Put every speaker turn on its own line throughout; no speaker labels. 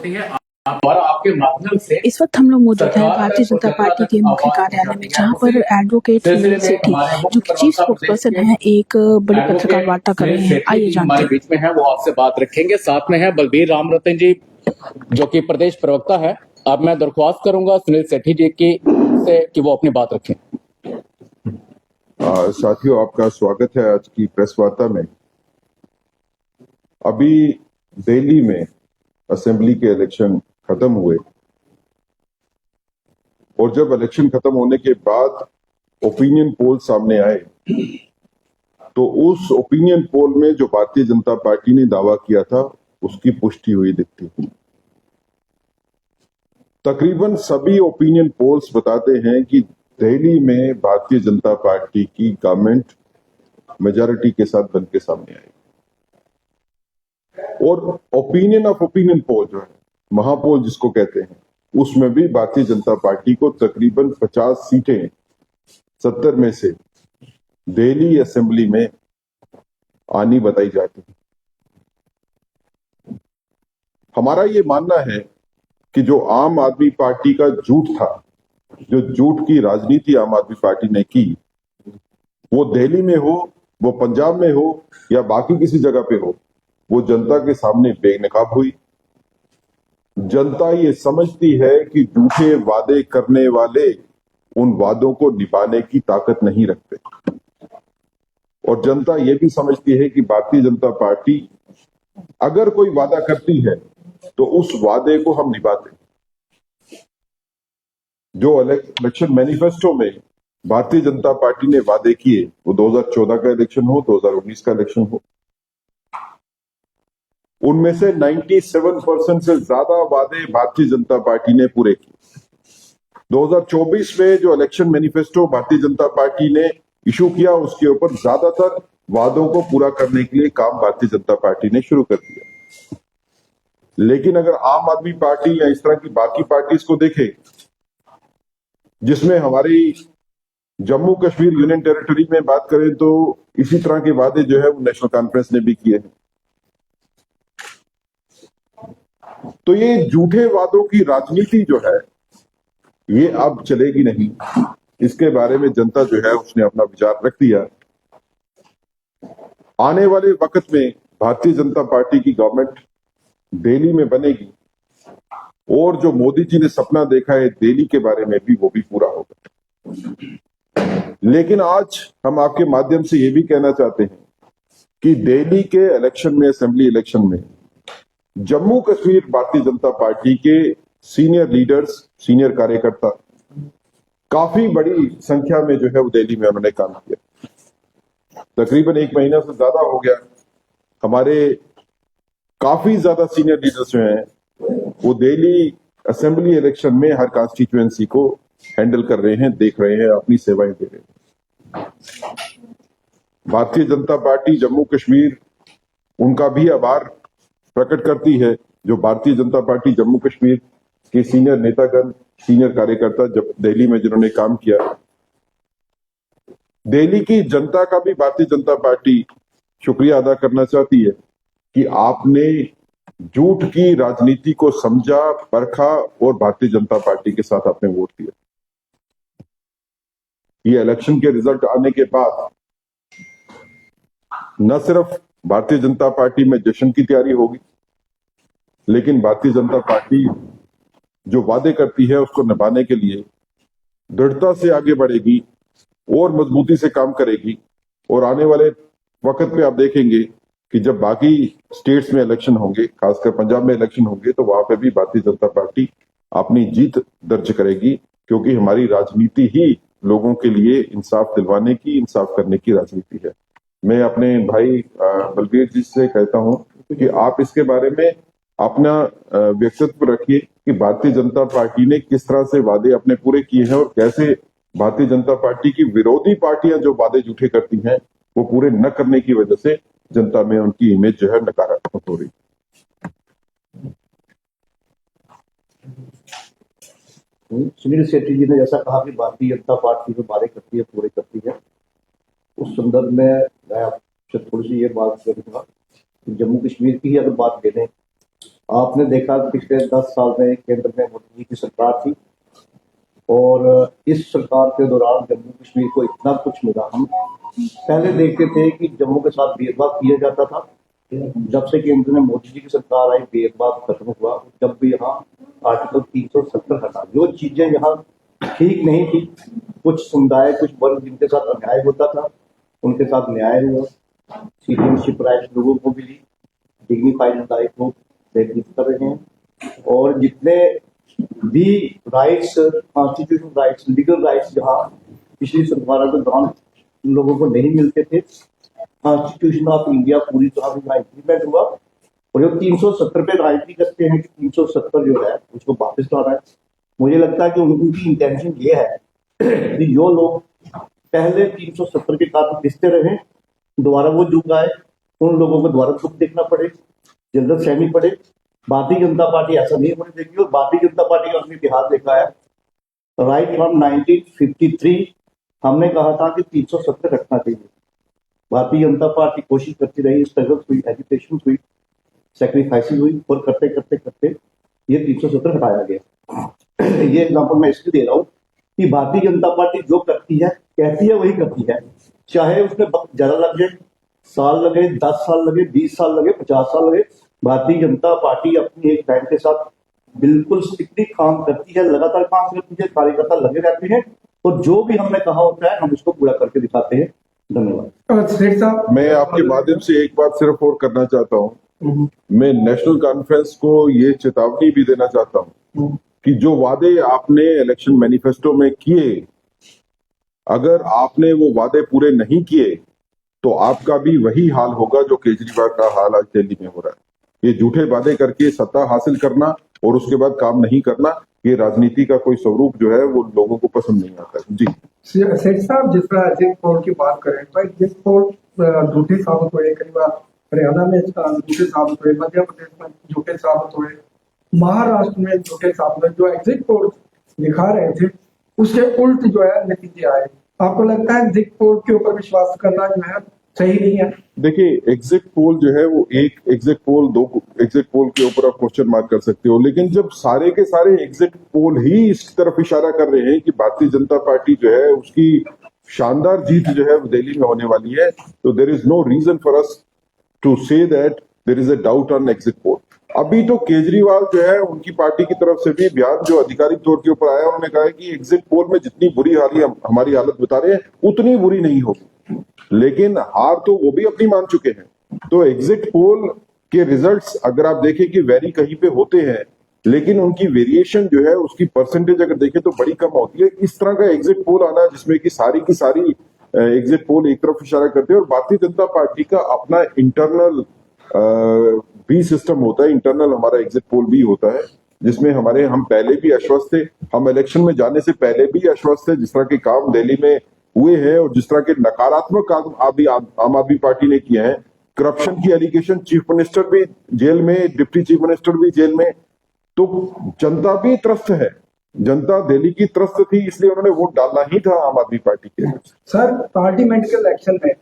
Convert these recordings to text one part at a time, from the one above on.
होती है और आपके माध्यम से
इस वक्त हम लोग मौजूद हैं भारतीय जनता पार्टी के मुख्य कार्यालय में, जहां पर एडवोकेट सुनील सेठी जो कि चीफ स्पोक्सपर्सन है, एक बड़ी पत्रकार वार्ता कर रहे हैं। आइए जानते हैं।
बीच में है, वो आपसे बात रखेंगे। साथ में है बलबीर रामरतन जी जो कि प्रदेश प्रवक्ता है। अब मैं दरख्वास्त करूंगा सुनील सेठी जी की से कि वो अपनी बात रखें।
साथियों, आपका स्वागत है आज की प्रेस वार्ता में। अभी दिल्ली में असेंबली के इलेक्शन खत्म हुए और जब इलेक्शन खत्म होने के बाद ओपिनियन पोल सामने आए तो उस ओपिनियन पोल में जो भारतीय जनता पार्टी ने दावा किया था उसकी पुष्टि हुई दिखती है। तकरीबन सभी ओपिनियन पोल्स बताते हैं कि दिल्ली में भारतीय जनता पार्टी की गवर्नमेंट मेजॉरिटी के साथ बन के सामने आई। और ओपिनियन ऑफ ओपिनियन पोल जो है, महापोल जिसको कहते हैं, उसमें भी भारतीय जनता पार्टी को तकरीबन 50 सीटें 70 में से दिल्ली असेंबली में आनी बताई जाती है। हमारा ये मानना है कि जो आम आदमी पार्टी का झूठ था, जो झूठ की राजनीति आम आदमी पार्टी ने की, वो दिल्ली में हो, वो पंजाब में हो या बाकी किसी जगह पे हो, वो जनता के सामने बेनकाब हुई। जनता ये समझती है कि झूठे वादे करने वाले उन वादों को निभाने की ताकत नहीं रखते, और जनता ये भी समझती है कि भारतीय जनता पार्टी अगर कोई वादा करती है तो उस वादे को हम निभाते हैं। जो इलेक्शन मैनिफेस्टो में भारतीय जनता पार्टी ने वादे किए, वो 2014 का इलेक्शन हो, 2019 का इलेक्शन हो, उनमें से 97% से ज्यादा वादे भारतीय जनता पार्टी ने पूरे किए। 2024 में जो election manifesto Bharatiya Janata party ने इशू किया, उसके ऊपर ज्यादातर वादों को पूरा करने के लिए काम भारतीय जनता पार्टी ने शुरू कर दिया। लेकिन अगर आम आदमी पार्टी या इस तरह की बाकी पार्टीज को देखें, जिसमें हमारी जम्मू कश्मीर यूनियन टेरिटरी में बात करें तो इसी तरह के वादे जो है वो नेशनल कॉन्फ्रेंस ने भी किए हैं। तो ये झूठे वादों की राजनीति जो है ये अब चलेगी नहीं। इसके बारे में जनता जो है उसने अपना विचार रख दिया। आने वाले वक्त में भारतीय जनता पार्टी की गवर्नमेंट दिल्ली में बनेगी और जो मोदी जी ने सपना देखा है दिल्ली के बारे में भी, वो भी पूरा होगा। लेकिन आज हम आपके माध्यम से ये भी कहना चाहते हैं कि दिल्ली के इलेक्शन में, असेंबली इलेक्शन में, जम्मू कश्मीर भारतीय जनता पार्टी के सीनियर लीडर्स, सीनियर कार्यकर्ता काफी बड़ी संख्या में जो है वो दिल्ली में उन्होंने काम किया। तकरीबन 1 महीना से ज्यादा हो गया। हमारे काफी ज्यादा सीनियर लीडर्स जो हैं वो दिल्ली असेंबली इलेक्शन में हर कॉन्स्टिट्यूएंसी को हैंडल कर रहे हैं, देख रहे हैं, अपनी सेवाएं दे रहे हैं। भारतीय जनता पार्टी जम्मू कश्मीर उनका भी आभार प्रकट करती है, जो भारतीय जनता पार्टी जम्मू कश्मीर के सीनियर नेतागण, सीनियर कार्यकर्ता जब दिल्ली में जिन्होंने काम किया। दिल्ली की जनता का भी भारतीय जनता पार्टी शुक्रिया अदा करना चाहती है कि आपने झूठ की राजनीति को समझा, परखा और भारतीय जनता पार्टी के साथ आपने वोट दिया। ये इलेक्शन के रिजल्ट आने के बाद न सिर्फ भारतीय जनता पार्टी में जश्न की तैयारी होगी, लेकिन भारतीय जनता पार्टी जो वादे करती है उसको निभाने के लिए दृढ़ता से आगे बढ़ेगी और मजबूती से काम करेगी। और आने वाले वक्त पे आप देखेंगे कि जब बाकी स्टेट्स में इलेक्शन होंगे, खासकर पंजाब में इलेक्शन होंगे, तो वहां पे भी भारतीय जनता पार्टी अपनी जीत दर्ज करेगी, क्योंकि हमारी राजनीति ही लोगों के लिए इंसाफ दिलवाने की, इंसाफ करने की राजनीति है। मैं अपने भाई बलबीर जी से कहता हूं कि आप इसके बारे में अपना व्यक्तित्व रखिए कि भारतीय जनता पार्टी ने किस तरह से वादे अपने पूरे किए हैं और कैसे भारतीय जनता पार्टी की विरोधी पार्टियां जो वादे झूठे करती हैं वो पूरे न करने की वजह से जनता में उनकी इमेज जो है नकारात्मक हो रही।
सुनील सेठी जी ने जैसा कहा कि भारतीय जनता पार्टी जो वादे करती है पूरे करती है, उस संदर्भ में मैं आपसे थोड़ी सी ये बात करूंगा कि जम्मू कश्मीर की ही अगर बात करें, आपने देखा पिछले 10 साल में केंद्र में मोदी जी की सरकार थी और इस सरकार के दौरान जम्मू कश्मीर को इतना कुछ मिला। हम पहले देखते थे कि जम्मू के साथ भेदभाव किया जाता था। जब से केंद्र में मोदी जी की सरकार आई, भेदभाव खत्म हुआ। जब भी यहाँ आर्टिकल 370 हटा, जो चीजें यहाँ ठीक नहीं थी, कुछ समुदाय, कुछ वर्ग जिनके साथ अन्याय होता था, उनके साथ न्याय हुआ। सिटीजनशिप राइट्स लोगों को मिली, डिग्निफाइड लाइफ को व्यतीत कर रहे हैं। और जितने भी rights, constitutional rights, legal rights जहाँ पिछली सरकारों के दौरान लोगों को नहीं मिलते थे, कॉन्स्टिट्यूशन ऑफ इंडिया पूरी तरह से इम्प्लीमेंट हुआ। और जो 370 पे राइट भी करते हैं कि 370 जो है उसको वापस लाना है। मुझे लगता है कि उनकी इंटेंशन ये है कि जो लोग पहले 370 के कारण पिसते रहे, दोबारा वो जुग आए, उन लोगों को दोबारा दुख देखना पड़े, जल्द सहनी पड़े। भारतीय जनता पार्टी ऐसा नहीं होने देगी। और भारतीय जनता पार्टी का हमने इतिहास देखा है, राइट फ्रॉम 1953 हमने कहा था कि 370 रखना चाहिए। भारतीय जनता पार्टी कोशिश करती रही, स्ट्रगल हुई, एजुकेशन हुई, सेक्रीफाइसिस हुई, और करते करते करते ये 370 हटाया गया। ये एग्जाम्पल मैं इसलिए दे रहा हूँ कि भारतीय जनता पार्टी जो करती है, कहती है, वही करती है। चाहे उसमें वक्त ज्यादा लग जाए, साल लगे, 10 साल लगे, 20 साल लगे, 50 साल लगे, भारतीय जनता पार्टी अपनी एक लाइन के साथ बिल्कुल स्ट्रिक्टली काम करती है, लगातार काम करती है, कार्यकर्ता लगे रहते हैं, और जो भी हमने कहा होता है हम उसको पूरा करके दिखाते हैं। धन्यवाद।
सेठ साहब,
मैं आपके माध्यम से एक बात सिर्फ और करना चाहता हूँ। मैं नेशनल कॉन्फ्रेंस को ये चेतावनी भी देना चाहता हूँ कि जो वादे आपने इलेक्शन मैनिफेस्टो में किए, अगर आपने वो वादे पूरे नहीं किए तो आपका भी वही हाल होगा जो केजरीवाल का हाल आज दिल्ली में हो रहा है। ये झूठे वादे करके सत्ता हासिल करना और उसके बाद काम नहीं करना, ये राजनीति का कोई स्वरूप जो है वो लोगों को पसंद नहीं आता है। जी
सेठ साहब, जिस तरह एग्जिट पोल की बात करें तो एग्जिट पोल झूठे साबित हुए, कई बार हरियाणा में झूठे साबित हुए, मध्य प्रदेश में झूठे साबित हुए, महाराष्ट्र में झूठे साबित हुए। जो एग्जिट पोल दिखा रहे थे उसके उल्ट जो है नतीजे आए। आपको लगता है एग्जिट पोल के ऊपर विश्वास करना जो है सही नहीं है?
देखिए, एग्जिट पोल जो है वो एक एग्जिट पोल, दो एग्जिट पोल के ऊपर आप क्वेश्चन मार्क कर सकते हो, लेकिन जब सारे के सारे एग्जिट पोल ही इस तरफ इशारा कर रहे हैं कि भारतीय जनता पार्टी जो है उसकी शानदार जीत जो है वो दिल्ली में होने वाली है, तो there is no reason for us to say that there is a doubt on exit poll. अभी तो केजरीवाल जो है उनकी पार्टी की तरफ से भी बयान जो आधिकारिक तौर के ऊपर आया, उन्होंने कहा है कि एग्जिट पोल में जितनी बुरी हमारी हालत बता रहे हैं उतनी बुरी नहीं होगी, लेकिन हार तो वो भी अपनी मान चुके हैं। तो एग्जिट पोल के रिजल्ट्स अगर आप देखें कि वेरी कहीं पे होते हैं, लेकिन उनकी वेरिएशन जो है उसकी परसेंटेज अगर देखें तो बड़ी कम होती है। इस तरह का एग्जिट पोल आना जिसमें कि सारी की सारी एग्जिट पोल एक तरफ इशारा करते हैं, और भारतीय जनता पार्टी का अपना इंटरनल भी सिस्टम होता है, इंटरनल हमारा एग्जिट पोल भी होता है, जिसमें हम पहले भी आश्वस्त थे, हम इलेक्शन में जाने से पहले भी आश्वस्त थे जिस तरह के काम दिल्ली में हुए हैं और जिस तरह के नकारात्मक काम आम आदमी पार्टी ने किए हैं। करप्शन की एलिगेशन, चीफ मिनिस्टर भी जेल में, डिप्टी चीफ मिनिस्टर भी जेल में, तो जनता भी त्रस्त है, जनता दिल्ली की त्रस्त थी, इसलिए उन्होंने वोट डालना ही था आम आदमी पार्टी के।
सर, पार्लियामेंट के इलेक्शन में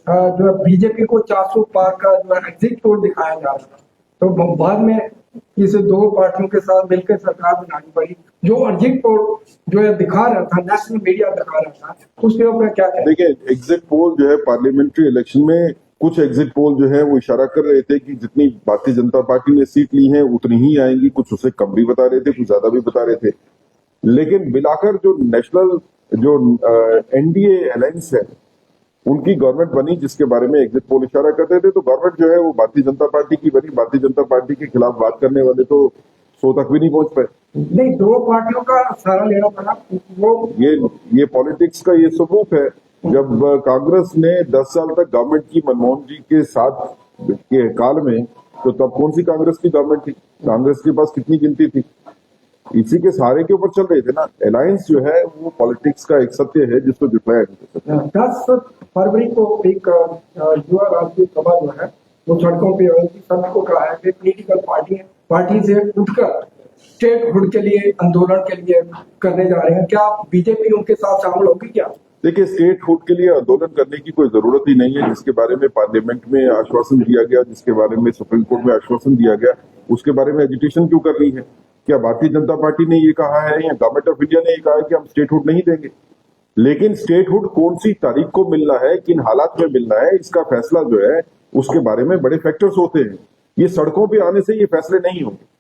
जो है बीजेपी को 400 पार का जो है एग्जिट पोल दिखाया जा रहा था, तो बाद में इसे दो पार्टियों के साथ मिलकर सरकार बनानी पड़ी। जो एग्जिट पोल जो है दिखा रहा था, नेशनल मीडिया दिखा रहा था, उसके ऊपर क्या कहें?
देखिए, एग्जिट पोल जो है पार्लियामेंट्री इलेक्शन में, कुछ एग्जिट पोल जो है वो इशारा कर रहे थे कि जितनी भारतीय जनता पार्टी ने सीट ली है उतनी ही आएंगी, कुछ उससे कम भी बता रहे थे, कुछ ज्यादा भी बता रहे थे। लेकिन मिलाकर जो नेशनल जो एनडीए अलायंस है उनकी गवर्नमेंट बनी, जिसके बारे में एग्जिट पोल इशारा करते थे, तो गवर्नमेंट जो है वो भारतीय जनता पार्टी की बनी। भारतीय जनता पार्टी के खिलाफ बात करने वाले तो 100 तक भी नहीं पहुंच पाए।
नहीं, दो पार्टियों का सहारा लेना पड़ा। वो
ये पॉलिटिक्स का ये सबूत है। जब कांग्रेस ने 10 साल तक गवर्नमेंट की मनमोहन जी के साथ के काल में, तो तब कौन सी कांग्रेस की गवर्नमेंट थी? कांग्रेस के पास कितनी गिनती थी? इसी के सहारे के ऊपर चल रहे थे ना। अलायंस जो है वो पॉलिटिक्स का एक सत्य है जिसको जुटाया नहीं जा सकता।
10 फरवरी को एक युवा राष्ट्रीय सभा जो है वो सड़कों पे होगी। सबको कहा है कि पॉलिटिकल पार्टी से उठकर स्टेट हुड के लिए, आंदोलन के लिए करने जा रहे हैं। क्या बीजेपी उनके साथ शामिल होगी क्या?
देखिए, स्टेटहुड के लिए आंदोलन करने की कोई जरूरत ही नहीं है। जिसके बारे में पार्लियामेंट में आश्वासन दिया गया, जिसके बारे में सुप्रीम कोर्ट में आश्वासन दिया गया, उसके बारे में एजिटेशन क्यों कर रही है? क्या भारतीय जनता पार्टी ने ये कहा है या गवर्नमेंट ऑफ इंडिया ने ये कहा है कि हम स्टेटहुड नहीं देंगे? लेकिन स्टेटहुड कौन सी तारीख को मिलना है, किन हालात में मिलना है, इसका फैसला जो है उसके बारे में बड़े फैक्टर्स होते हैं। ये सड़कों पे आने से ये फैसले नहीं होंगे।